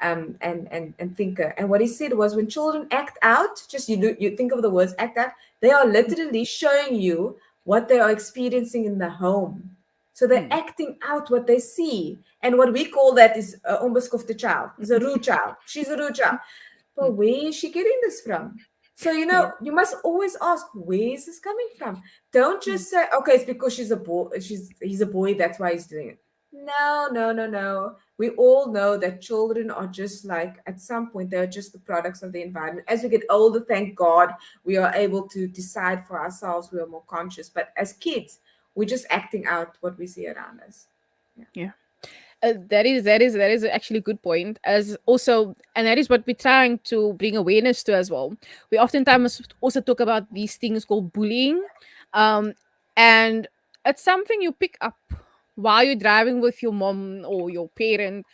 and thinker. And what he said was, when children act out, just you think of the words act out, they are literally showing you what they are experiencing in the home. So they're mm, acting out what they see. And what we call that is a onbeskofte child, is a rude child. She's a rude child. But mm. where is she getting this from? So, Yeah. you must always ask, where is this coming from? Don't Mm, just say, okay, it's because she's a boy, he's a boy, that's why he's doing it. No, no, no, no. We all know that children are just like, at some point, they're just the products of the environment. As we get older, thank God, we are able to decide for ourselves. We are more conscious. But as kids, we're just acting out what we see around us. Yeah. yeah. That is actually a good point. As also, and that is what we're trying to bring awareness to as well. We oftentimes also talk about these things called bullying, and it's something you pick up while you're driving with your mom or your parent.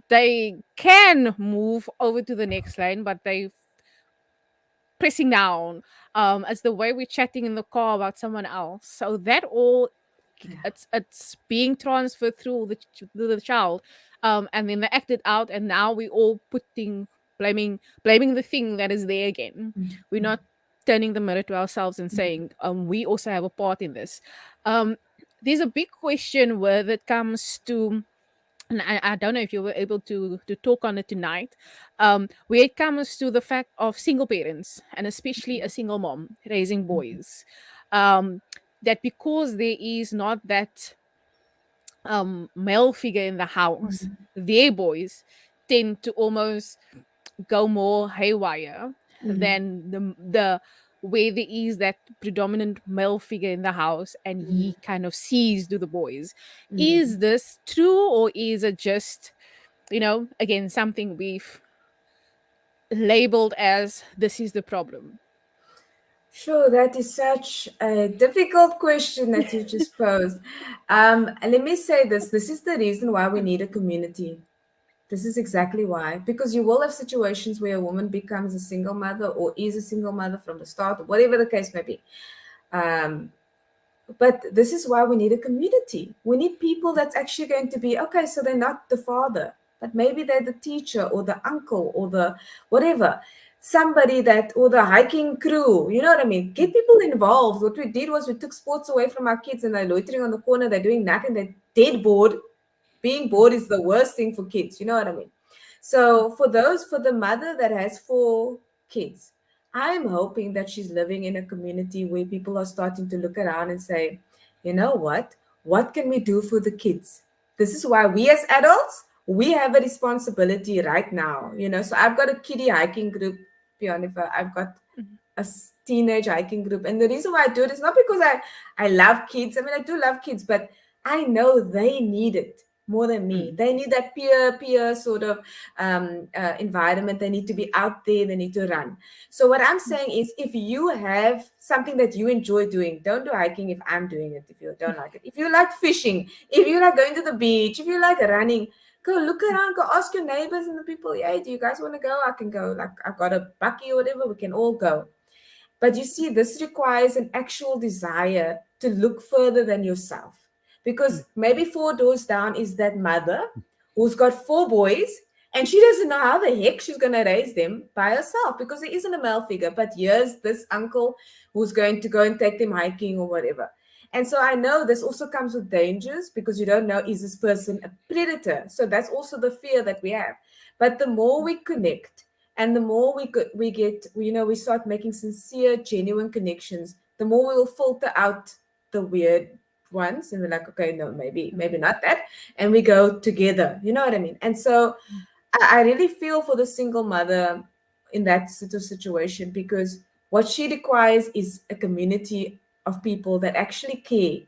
They can move over to the next lane, but they pressing down, as the way we're chatting in the car about someone else. So that all, it's being transferred through the child, and then they act it out, and now we all putting blaming the thing that is there again. We're not turning the mirror to ourselves and saying, we also have a part in this. Um, there's a big question where it comes to, and I don't know if you were able to talk on it tonight, where it comes to the fact of single parents, and especially a single mom raising boys, um, that because there is not that male figure in the house, their boys tend to almost go more haywire than the where there is that predominant male figure in the house, and he kind of sees to the boys. Is this true, or is it just, again, something we've labeled as this is the problem? Sure, that is such a difficult question that you just posed. And let me say this, this is the reason why we need a community. This is exactly why. Because you will have situations where a woman becomes a single mother or is a single mother from the start, or whatever the case may be. Um, but this is why we need a community. We need people that's actually going to be okay. So they're not the father, but maybe they're the teacher or the uncle or the whatever, somebody that, or the hiking crew. You know what I mean? Get people involved. What we did was we took sports away from our kids and they're loitering on the corner. They're doing nothing. They're dead bored. Being bored is the worst thing for kids. You know what I mean? So for the mother that has 4 kids, I'm hoping that she's living in a community where people are starting to look around and say, you know what? What can we do for the kids? This is why we as adults, we have a responsibility right now. So I've got a kiddie hiking group, Pionifa. I've got a teenage hiking group. And the reason why I do it is not because I love kids. I mean, I do love kids, but I know they need it more than me. Mm, They need that peer sort of environment. They need to be out there. They need to run. So what I'm saying is, if you have something that you enjoy doing, don't do hiking if I'm doing it. If you don't like it, if you like fishing, if you like going to the beach, if you like running, go look around. Go ask your neighbors and the people. Hey, do you guys want to go? I can go. Like I've got a bucky or whatever. We can all go. But you see, this requires an actual desire to look further than yourself. mm, Because maybe 4 doors down is that mother who's got 4 boys and she doesn't know how the heck she's going to raise them by herself because there isn't a male figure. But here's this uncle who's going to go and take them hiking or whatever. And so I know this also comes with dangers because you don't know, is this person a predator? So that's also the fear that we have. But the more we connect, and the more we get, we start making sincere, genuine connections, the more we will filter out the weird ones, and we're like, okay, no, maybe not that, and we go together. You know what I mean? And so I really feel for the single mother in that sort of situation because what she requires is a community of people that actually care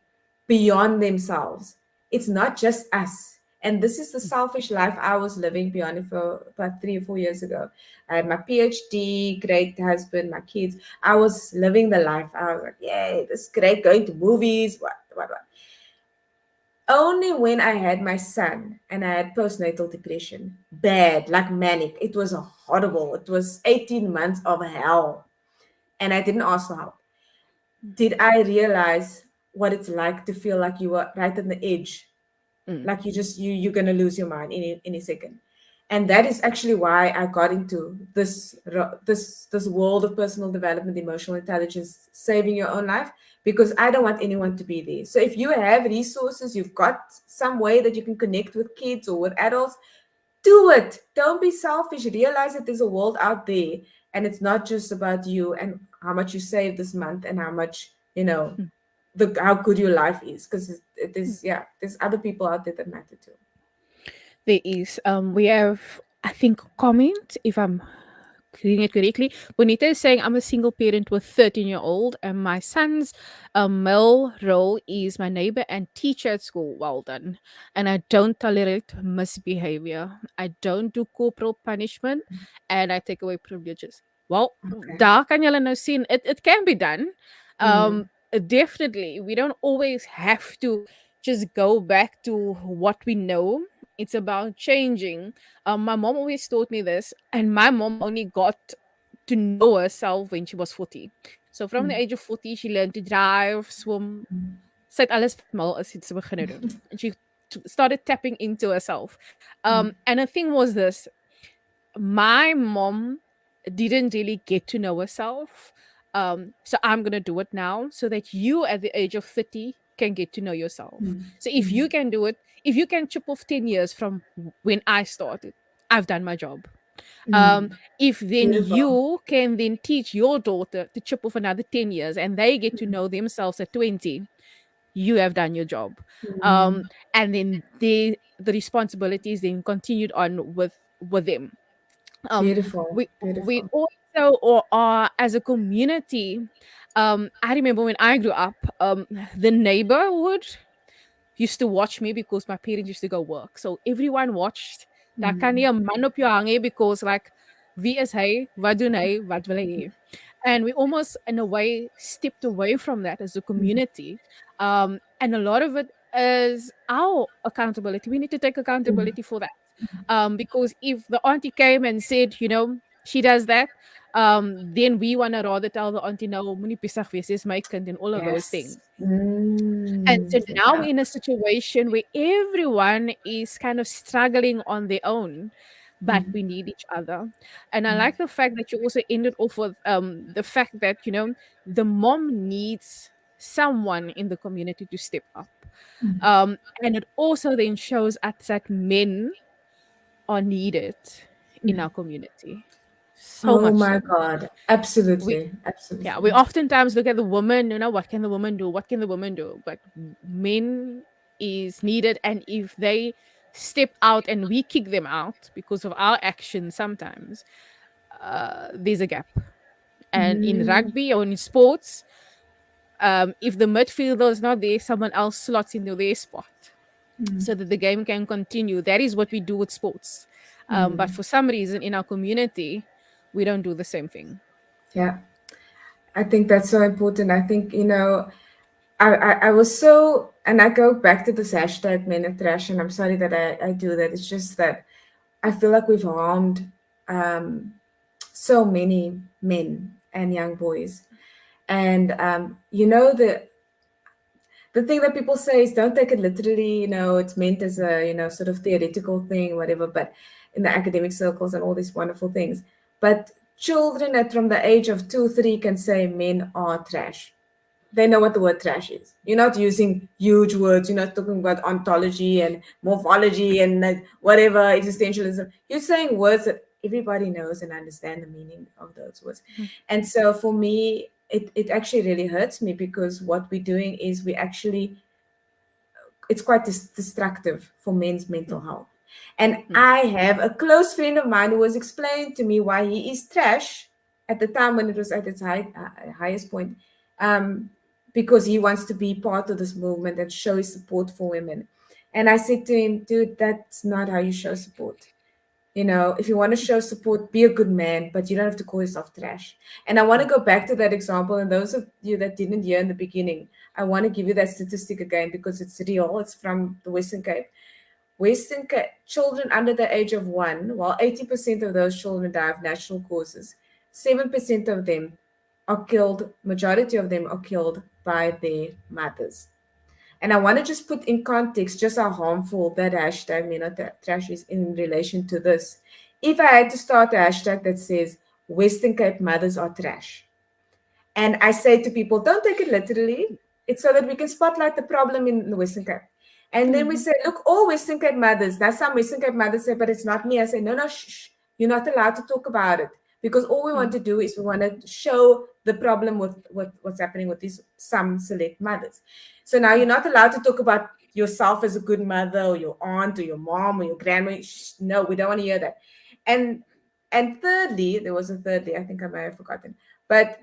beyond themselves. It's not just us. And this is the selfish life I was living beyond it for about 3 or 4 years ago. I had my PhD, great husband, my kids. I was living the life. I was like, yay, this is great, going to movies, what. Only when I had my son and I had postnatal depression, bad, like manic. It was horrible. It was 18 months of hell. And I didn't ask for help. Did I realize what it's like to feel like you were right on the edge, mm, like you're gonna lose your mind any second. And that is actually why I got into this world of personal development, emotional intelligence, saving your own life, because I don't want anyone to be there. So if you have resources, you've got some way that you can connect with kids or with adults, do it. Don't be selfish. Realize that there's a world out there, and it's not just about you and how much you save this month and how much mm, the how good your life is, because it mm. is, yeah, there's other people out there that matter too. There is. We have, I think, comment, if I'm reading it correctly. Bonita is saying, I'm a single parent with 13-year-old, and my son's male role is my neighbor and teacher at school. Well done. And I don't tolerate misbehavior. I don't do corporal punishment, and I take away privileges. Well, Okay. daar kan julle nou sien. It can be done. Mm. definitely, we don't always have to just go back to what we know. It's about changing. My mom always taught me this, and my mom only got to know herself when she was 40. So from the age of 40, she learned to drive, swim. Sy het alles wat mal is, het sy begin doen. And she started tapping into herself. And the thing was this, my mom didn't really get to know herself. So I'm gonna do it now so that you at the age of 30 can get to know yourself. So if you can do it, if you can chip off 10 years from when I started, I've done my job. If then Beautiful. you can then teach your daughter to chip off another 10 years and they get to know themselves at 20, you have done your job. And then the responsibilities then continued on with them. um Beautiful. we Beautiful. also or are as a community. I remember when I grew up, the neighborhood used to watch me because my parents used to go work. So everyone watched. Daar kan nie 'n man op jou hang hê because like wie is hy? Wat doen hy? Wat wil hy hê? And we almost in a way stepped away from that as a community. And a lot of it is our accountability. We need to take accountability for that. Because if the auntie came and said, she does that, then we want to rather tell the auntie, no, moenie besig wees, dis my kind and all of those things. Yes. And so now Yeah. we're in a situation where everyone is kind of struggling on their own, but we need each other. And I like the fact that you also ended off with the fact that, the mom needs someone in the community to step up. And it also then shows us that men are needed in our community. So Oh much my so. God. We Absolutely. Yeah, we Absolutely. oftentimes look at the woman, what can the woman do? What can the woman do? But men is needed, and if they step out and we kick them out because of our actions sometimes, there's a gap. And in rugby or in sports, if the midfielder is not there, someone else slots into their spot so that the game can continue. That is what we do with sports. But for some reason in our community, we don't do the same thing. Yeah. I think that's so important. I think, I was so, and I go back to this hashtag men are trash, and I'm sorry that I do that. It's just that I feel like we've harmed um, so many men and young boys. And, the thing that people say is don't take it literally, it's meant as a, sort of theoretical thing, whatever, but in the academic circles and all these wonderful things. But children at from the age of 2, 3 can say men are trash. They know what the word trash is. You're not using huge words. You're not talking about ontology and morphology and like whatever existentialism. You're saying words that everybody knows and understand the meaning of those words. And so for me, it actually really hurts me because what we're doing is we actually it's quite destructive for men's mental health. And I have a close friend of mine who was explaining to me why he is trash at the time when it was at its highest point, um, because he wants to be part of this movement and show his support for women. And I said to him, dude, that's not how you show support. If you want to show support, be a good man, but you don't have to call yourself trash. And I want to go back to that example. And those of you that didn't hear in the beginning, I want to give you that statistic again because it's real. It's from the Western Cape. Western Cape children under the age of 1, while 80% of those children die of natural causes, 7% of them are killed, majority of them are killed by their mothers. And I want to just put in context just how harmful that hashtag men are trash is in relation to this. If I had to start a hashtag that says Western Cape mothers are trash, and I say to people, don't take it literally. It's so that we can spotlight the problem in the Western Cape. And then we Mhm. say, look, all Western Cape mothers. Now, some Western Cape mothers say, but it's not me. I say, no, no, shh. You're not allowed to talk about it because all we want Mhm. to do is we want to show the problem with what's happening with these some select mothers. So now you're not allowed to talk about yourself as a good mother or your aunt or your mom or your grandma. Shh, no, we don't want to hear that. And and thirdly, there was a thirdly, I think I may have forgotten. But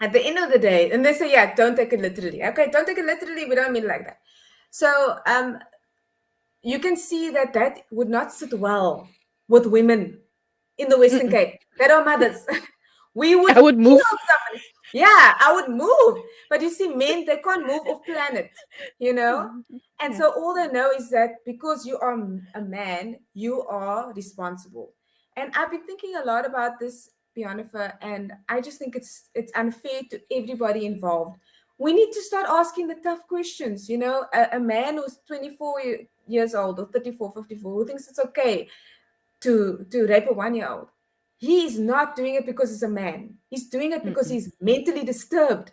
at the end of the day, and they say, yeah, don't take it literally. Okay, don't take it literally. We don't mean it like that. So you can see that that would not sit well with women in the Western Mm-mm. Cape that are mothers. We would I would kill move. somebody. Yeah, I would move. But you see, men, they can't move off planet, you know? Mm, And yeah. so all they know is that because you are a man, you are responsible. And I've been thinking a lot about this, Bjornifer, and I just think it's unfair to everybody involved. We need to start asking the tough questions. A man who's 24 years old or 34, 54, who thinks it's okay to rape a 1 year old. He is not doing it because he's a man. He's doing it because Mm-mm. he's mentally disturbed.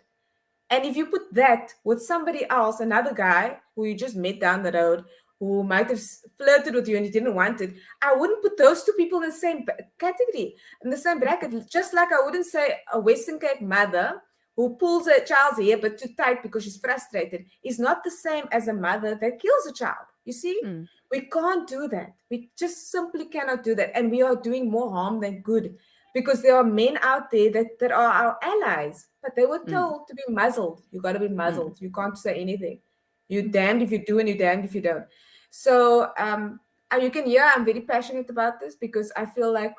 And if you put that with somebody else, another guy who you just met down the road, who might have flirted with you and you didn't want it, I wouldn't put those two people in the same category, in the same bracket. Just like I wouldn't say a Western Cape mother who pulls her child's hair but too tight because she's frustrated is not the same as a mother that kills a child. You see? Mm, We can't do that. We just simply cannot do that. And we are doing more harm than good because there are men out there that are our allies, but they were mm, told to be muzzled. You got to be mm, muzzled. You can't say anything. You're mm, damned if you do and you're damned if you don't. So you can hear I'm very passionate about this because I feel like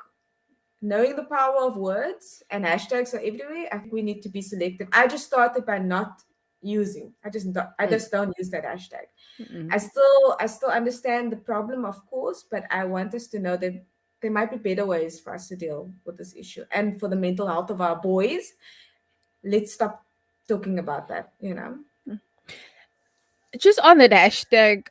knowing the power of words and hashtags are everywhere. I think we need to be selective. I just started by not using. I mm, just don't use that hashtag. mm. I still understand the problem, of course, but I want us to know that there might be better ways for us to deal with this issue. And for the mental health of our boys, let's stop talking about that. Just on that hashtag,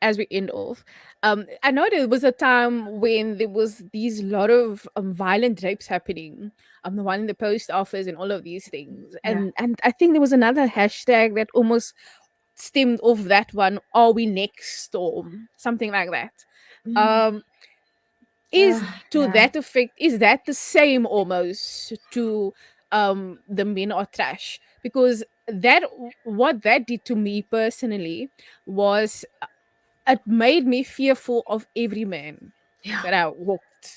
as we end off, I know there was a time when there was these lot of violent rapes happening, the one in the post office and all of these things, Yeah. and I think there was another hashtag that almost stemmed off that one. Are we next or something like that? Um, is to Yeah. that effect? Is that the same almost to the men are trash? Because that what that did to me personally was it made me fearful of every man Yeah. that I walked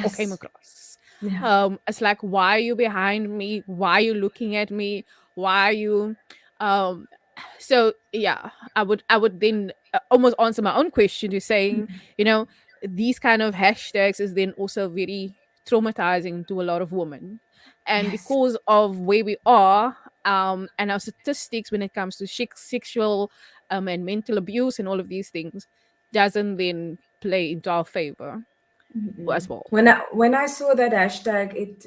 or came Yes. across. Yeah. It's like, why are you behind me? Why are you looking at me? Why are you? Um, so yeah, I would then almost answer my own question to saying, you know, these kind of hashtags is then also very traumatizing to a lot of women, and Yes. because of where we are, and our statistics when it comes to sexual and mental abuse and all of these things doesn't then play into our favor as well. When I saw that hashtag, it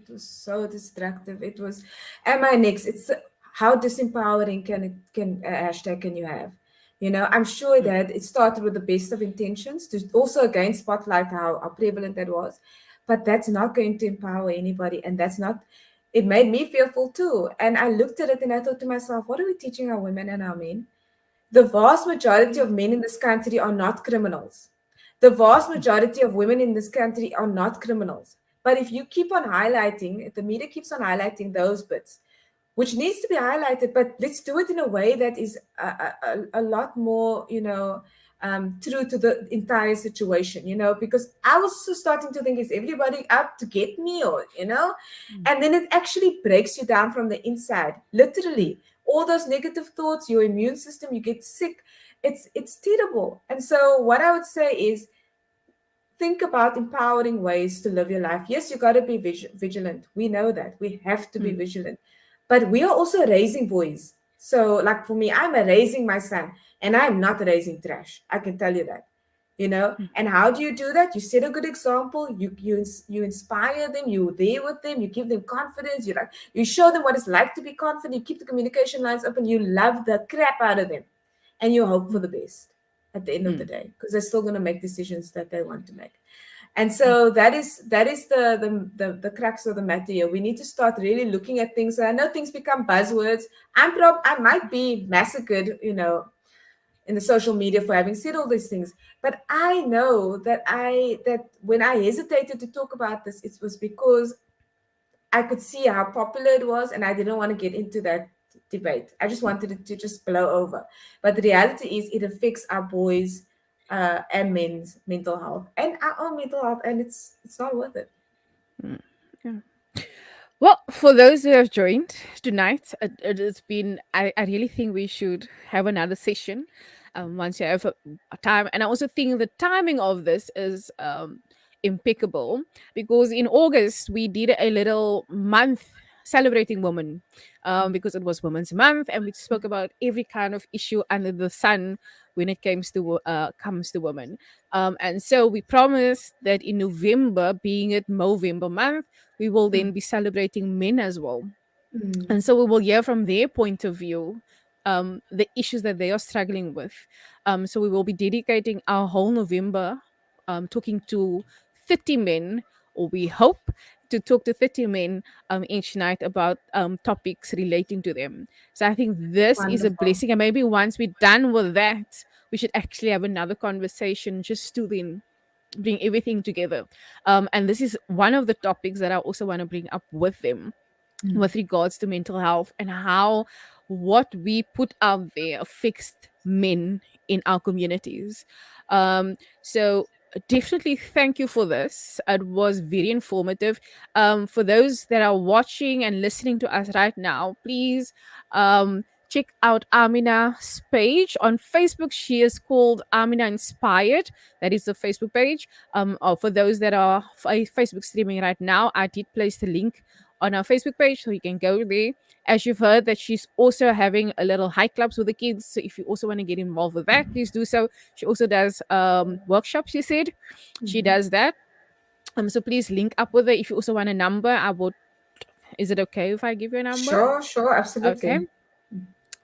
was so destructive. It was, am I next? It's how disempowering can a hashtag can you have? I'm sure Mm, that it started with the best of intentions to also again spotlight how prevalent that was, but that's not going to empower anybody, and that's not. It made me fearful too, and I looked at it and I thought to myself, what are we teaching our women and our men? The vast majority mm, of men in this country are not criminals. The vast mm, majority of women in this country are not criminals. But if you keep on highlighting, if the media keeps on highlighting those bits, which needs to be highlighted, but let's do it in a way that is a lot more, true to the entire situation, because I was also starting to think, is everybody out to get me or. mm, And then it actually breaks you down from the inside, mm, literally. All those negative thoughts, your immune system, you get sick. It's terrible. And so what I would say is think about empowering ways to live your life. Yes, you got to be vigilant. We know that. We have to be mm, vigilant. But we are also raising boys. So, like for me, I'm raising my son and I'm not raising trash. I can tell you that. mm, And how do you do that? You set a good example. You inspire them. You're there with them. You give them confidence. You show them what it's like to be confident. You keep the communication lines open. You love the crap out of them, and you hope for mm, the best at the end of the mm, day because they're still going to make decisions that they want to make. And so that is the crux of the matter here. We need to start really looking at things. And I know things become buzzwords. I might be massacred, in the social media for having said all these things. But I know that when I hesitated to talk about this, it was because I could see how popular it was, and I didn't want to get into that debate. I just wanted it to just blow over. But the reality is, it affects our boys and men's mental health and our own mental health, and it's not worth it. mm. Yeah. Well, for those who have joined tonight, it has been. I really think we should have another session once you have a time. And I also think the timing of this is impeccable, because in August we did a little month celebrating women, because it was Women's Month, and we spoke about every kind of issue under the sun when it comes to women. And so we promised that in November, being it Movember month, we will then be celebrating men as well. And so we will hear from their point of view, the issues that they are struggling with. So we will be dedicating our whole November, talking to 30 men, or we hope to talk to 30 men each night about topics relating to them. So I think this is a Wonderful. blessing. And maybe once we're done with that, we should actually have another conversation just to then bring everything together. And this is one of the topics that I also want to bring up with them, with regards to mental health, and how what we put out there affects men in our communities. So definitely thank you for this. It was very informative. For those that are watching and listening to us right now, please check out Amina's page on Facebook. She is called Amina Inspired. That is the Facebook page. For those that are Facebook streaming right now, I did place the link on our Facebook page, so you can go there. As you've heard, that she's also having a little hike clubs with the kids. So if you also want to get involved with that, please do so. She also does workshops. She said she does that. So please link up with her. If you also want a number, I would. Is it okay if I give you a number? Sure, sure, Okay. absolutely.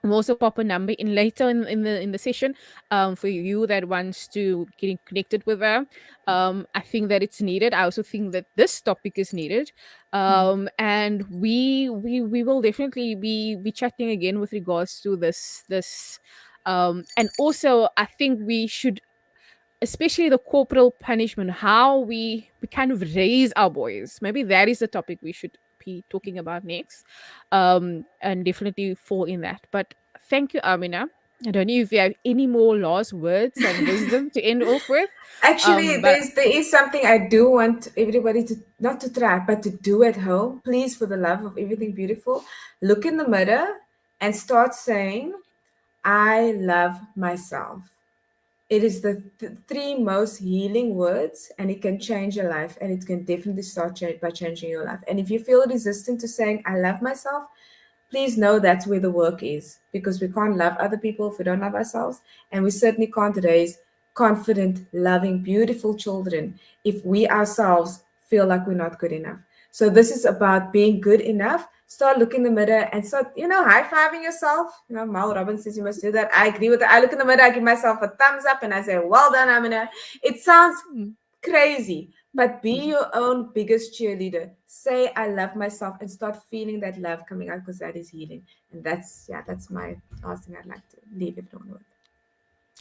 We'll also pop a number in later in the session, for you that wants to get connected with her. I think that it's needed. I also think that this topic is needed. And we will definitely be chatting again with regards to this. And also I think we should, especially the corporal punishment, how we kind of raise our boys. Maybe that is the topic we should be talking about next, and definitely fall in that. But thank you, Amina. I don't know if you have any more last words and wisdom to end off with. Actually, But there is something I do want everybody to not to try, but to do at home. Please, for the love of everything beautiful, look in the mirror and start saying, "I love myself." It is the three most healing words, and it can change your life, and it can definitely start by changing your life. And if you feel resistant to saying, "I love myself," please know that's where the work is, because we can't love other people if we don't love ourselves. And we certainly can't raise confident, loving, beautiful children if we ourselves feel like we're not good enough. So, this is about being good enough. Start looking in the mirror and start, high fiving yourself. Mal Robbins says you must do that. I agree with that. I look in the mirror, I give myself a thumbs up, and I say, "Well done, Amina." It sounds mm, crazy, but be mm, your own biggest cheerleader. Say, "I love myself," and start feeling that love coming out, because that is healing. And that's my last thing I'd like to leave everyone with.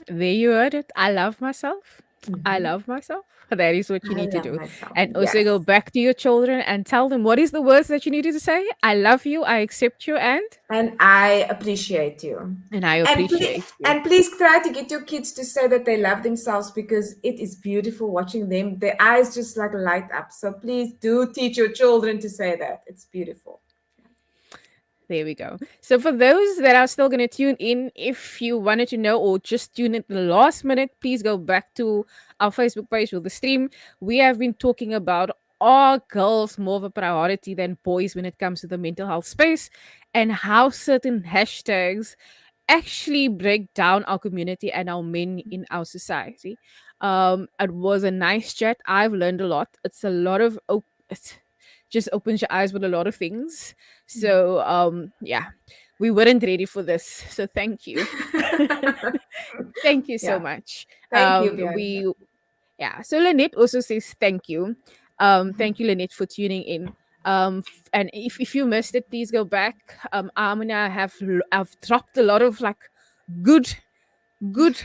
there you heard it. I love myself. I Mhm. love myself. That is what you I need to love do. myself. And also go Yes. back to your children and tell them what is the words that you needed to say. I love you. I accept you, And I appreciate you. and I And please, appreciate you. and please try to get your kids to say that they love themselves, because it is beautiful watching them. Their eyes just like light up. So please do teach your children to say that. It's beautiful. There we go. So for those that are still going to tune in, if you wanted to know or just tune in at the last minute, please go back to our Facebook page with the stream. We have been talking about, are girls more of a priority than boys when it comes to the mental health space, and how certain hashtags actually break down our community and our men in our society. It was a nice chat. I've learned a lot. It's a lot of it just opens your eyes with a lot of things. So yeah, we weren't ready for this. So thank you. Thank you so Yeah. much. Thank you, Bianca. We Yeah. So Lynette also says thank you. Thank you, Lynette, for tuning in. And if you missed it, please go back. Amina I've dropped a lot of like good good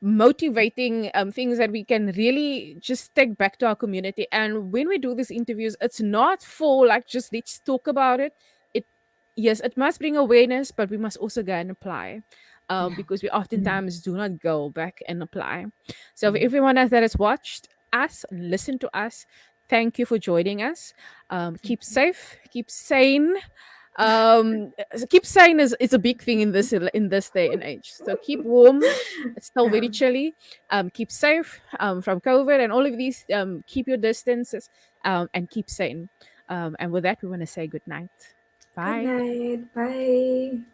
motivating things that we can really just take back to our community. And when we do these interviews, it's not for like just let's talk about it. It Yes, it must bring awareness, but we must also go and apply, Yeah. because we Mm. oftentimes do not go back and apply. So for everyone else that has watched us, listened to us, thank you for joining us. Keep safe, keep sane, So keep sane is a big thing in this day and age. So keep warm. It's still Yeah. very chilly. Keep safe from COVID and all of these. Keep your distances and keep sane. And with that, we want to say good night. Good Bye. night. Bye.